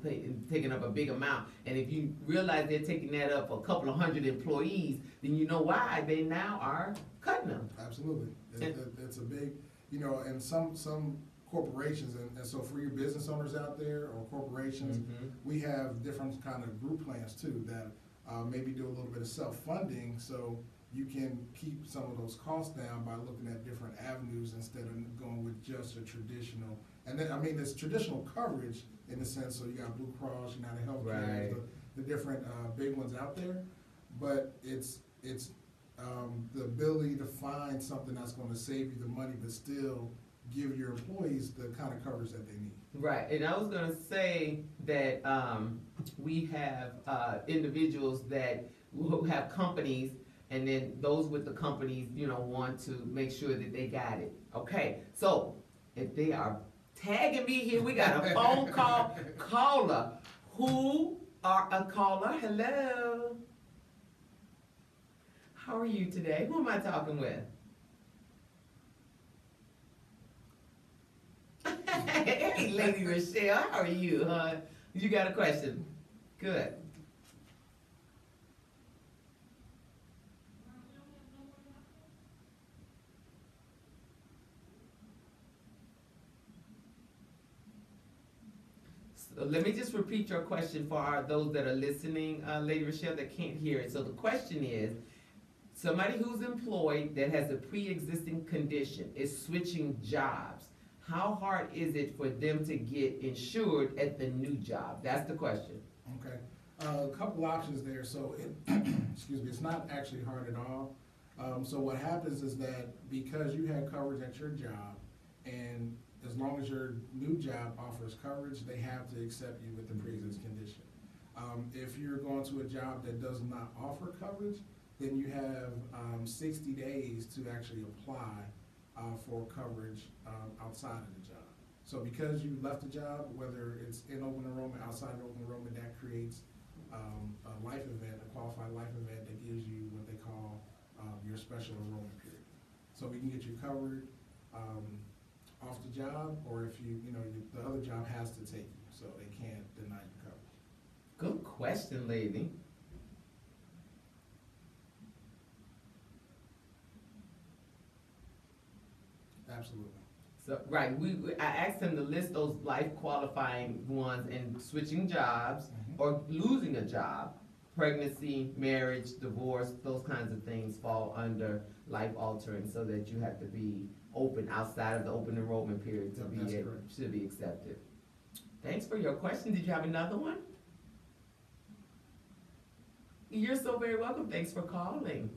taking up a big amount, and if you realize they're taking that up for a couple of hundred employees, then you know why they now are cutting them. Absolutely. It's a big, you know, and some corporations, and so for your business owners out there or corporations, we have different kind of group plans too that maybe do a little bit of self-funding, so you can keep some of those costs down by looking at different avenues instead of going with just a traditional. And then, I mean, it's traditional coverage in the sense, so you got Blue Cross, United Healthcare, Right. the different big ones out there, but it's the ability to find something that's going to save you the money, but still give your employees the kind of coverage that they need. Right, and I was gonna say that, we have, individuals that who have companies, and then those with the companies, you know, want to make sure that they got it. Okay, so, if they are tagging me here, we got a phone call, caller. Who are a caller? Hello? How are you today? Who am I talking with? Hey, Lady Rochelle, how are you, huh? You got a question? Good. So let me just repeat your question for those that are listening, Lady Rochelle, that can't hear it. So the question is, somebody who's employed that has a pre-existing condition is switching jobs. How hard is it for them to get insured at the new job? That's the question. Okay, a couple options there. So, excuse me, it's not actually hard at all. So what happens is that because you have coverage at your job, and as long as your new job offers coverage, they have to accept you with the pre-existing condition. If you're going to a job that does not offer coverage, then you have 60 days to actually apply for coverage outside of the job. So because you left the job, whether it's in open enrollment, outside of open enrollment, that creates a life event, a qualified life event that gives you what they call your special enrollment period. So we can get you covered off the job, or if the other job has to take you, so they can't deny you coverage. Good question, lady. Absolutely. So, right, I asked him to list those life qualifying ones, and switching jobs or losing a job, pregnancy, marriage, divorce, those kinds of things fall under life altering, so that you have to be open outside of the open enrollment period to be accepted. Thanks for your question. Did you have another one? You're so very welcome. Thanks for calling.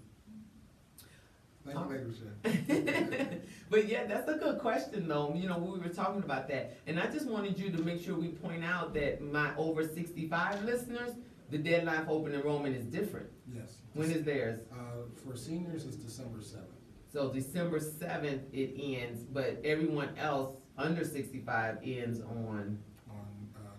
Thank you, Lady Rochelle. But yeah, that's a good question though. You know, we were talking about that. And I just wanted you to make sure we point out that my over 65 listeners, the deadline for open enrollment is different. Yes. When is theirs? For seniors, it's December 7th. So December 7th it ends, but everyone else under 65 ends on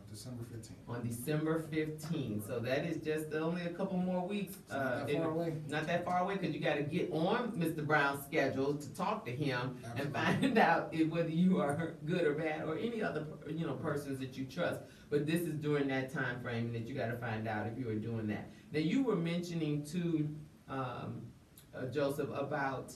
December 15th. On December 15th. So that is just only a couple more weeks. Not that far away. Not that far away, because you got to get on Mr. Brown's schedule to talk to him. Absolutely. And find out whether you are good or bad, or any other persons that you trust. But this is during that time frame that you got to find out if you are doing that. Now you were mentioning too, Joseph, about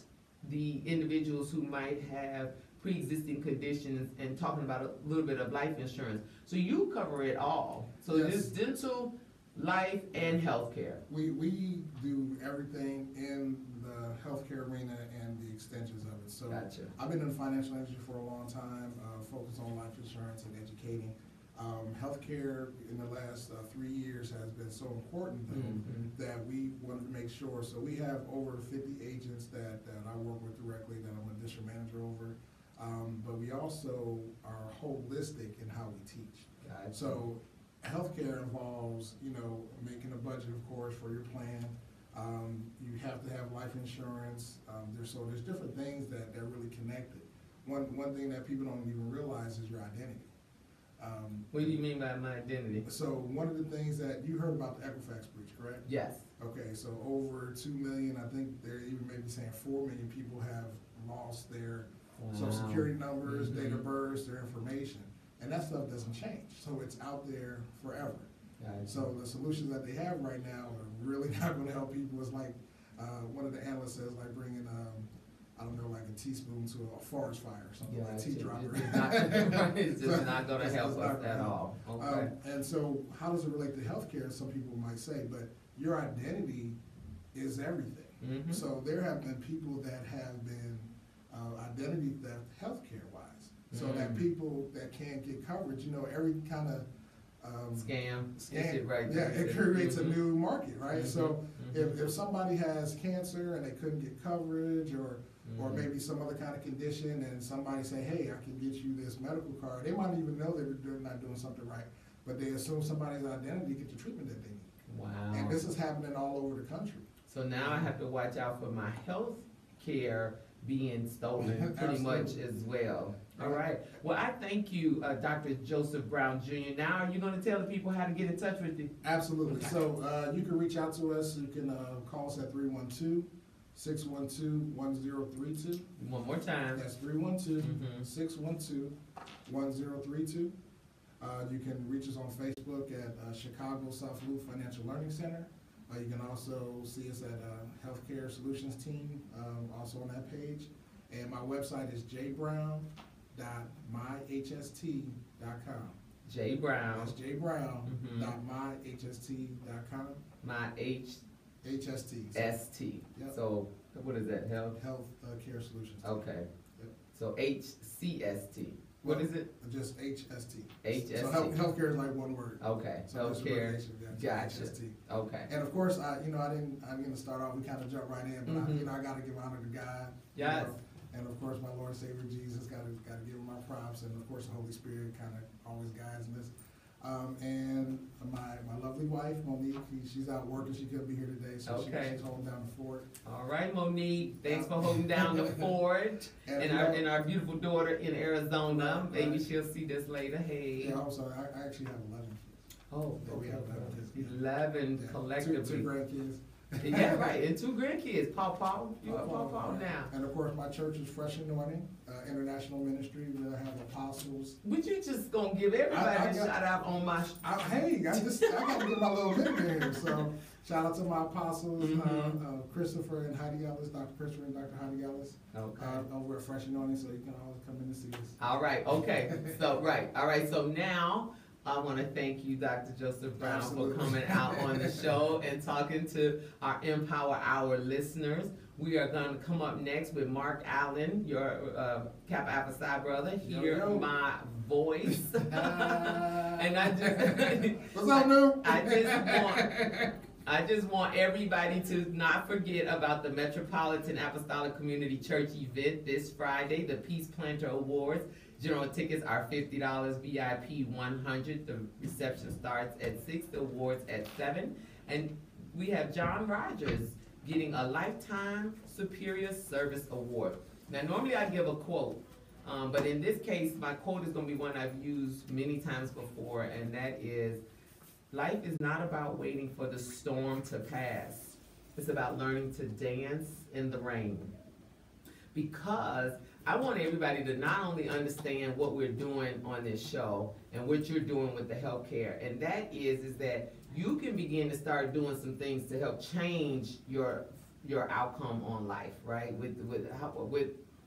the individuals who might have pre-existing conditions, and talking about a little bit of life insurance. So you cover it all. So Yes. This dental, life, and healthcare. We do everything in the healthcare arena and the extensions of it. So Gotcha. I've been in the financial industry for a long time, focused on life insurance and educating. Healthcare in the last 3 years has been so important though, that we wanted to make sure. So we have over 50 agents that I work with directly, that I'm a district manager over. But we also are holistic in how we teach. Gotcha. So healthcare involves, making a budget, of course, for your plan. You have to have life insurance. There's different things that are really connected. One thing that people don't even realize is your identity. What do you mean by my identity? So one of the things that you heard about the Equifax breach, correct? Yes. Okay, so over 2 million, I think they're even maybe saying 4 million people have lost their Social Security numbers, date of birth, their information. And that stuff doesn't change. So it's out there forever. Gotcha. So the solutions that they have right now are really not going to help people. It's like one of the analysts says, like bringing I don't know, like a teaspoon to a forest fire or something, like a tea dropper. It's just not going to help us at all. Okay. And so how does it relate to healthcare? Some people might say, but your identity is everything. Mm-hmm. So there have been people that have been identity theft healthcare wise. So that people that can't get coverage, you know, every kind of scam. Right, yeah, it creates a new market, right? So if somebody has cancer and they couldn't get coverage, or maybe some other kind of condition, and somebody say, hey, I can get you this medical card, they might even know they're not doing something right, but they assume somebody's identity to get the treatment that they need. Wow. And this is happening all over the country. So now I have to watch out for my health care being stolen pretty much as well. All right. Well, I thank you, Dr. Joseph Brown Jr. Now, are you going to tell the people how to get in touch with you? Absolutely. Okay. So you can reach out to us. You can call us at 312-612-1032. One more time. That's 312-612-1032. You can reach us on Facebook at Chicago South Loop Financial Learning Center. You can also see us at Healthcare Solutions Team, also on that page. And my website is jbrown.myhst.com. J Brown. That's jbrown.myhst.com. HST. ST. Yep. So what is that? Health Care Solutions. Okay. Yep. So HCST. What is it? Just HST. HST. So healthcare is like one word. Okay. So healthcare. Gotcha. HST. Okay. And of course, I'm gonna start off. We kind of jump right in, but I gotta give honor to God. Yes. And of course, my Lord and Savior Jesus, gotta give him my props, and of course, the Holy Spirit kind of always guides in this. And my lovely wife Monique, she's out working. She couldn't be here today, so she's holding down the fort. All right, Monique, thanks for holding down the fort. and our beautiful daughter in Arizona. Maybe she'll see this later. Hey. Yeah, I'm sorry. I actually have 11 kids. Oh, we have 11 kids. 11 collectively. Two grandkids. Yeah, right, and 2 grandkids. Paw, you have Paw now. And of course, my church is Fresh Anointing, international ministry. We have apostles. But you just gonna give everybody a shout out on my. I gotta give my little minute here. So shout out to my apostles, Christopher and Heidi Ellis, Dr. Christopher and Dr. Heidi Ellis. Okay. Over at Fresh Anointing, so you can always come in and see us. All right. Okay. So all right. So now. I want to thank you, Dr. Joseph Brown, for coming out on the show and talking to our Empower Hour listeners. We are going to come up next with Mark Allen, your Kappa Alpha Psi brother. Hear my voice. And I just, what's up, Lou? I just want everybody to not forget about the Metropolitan Apostolic Community Church event this Friday, the Peace Planter Awards. General tickets are $50, VIP $100. The reception starts at 6, the awards at 7. And we have John Rogers getting a Lifetime Superior Service Award. Now, normally I give a quote, but in this case, my quote is going to be one I've used many times before, and that is, life is not about waiting for the storm to pass. It's about learning to dance in the rain. Because I want everybody to not only understand what we're doing on this show and what you're doing with the healthcare, and that is that you can begin to start doing some things to help change your outcome on life, right? With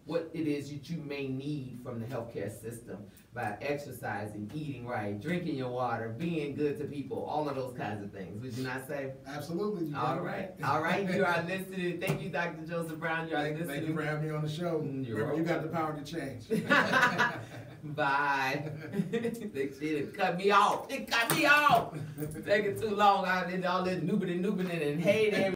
what it is that you may need from the healthcare system by exercising, eating right, drinking your water, being good to people, all of those kinds of things. Would you not say? Absolutely. All right. All right. You are listening. Thank you, Dr. Joseph Brown. You are listening. Thank you for having me on the show. Remember, you got the power to change. Bye. It cut me off. It cut me off. Taking too long. I did all this noobing and hey there.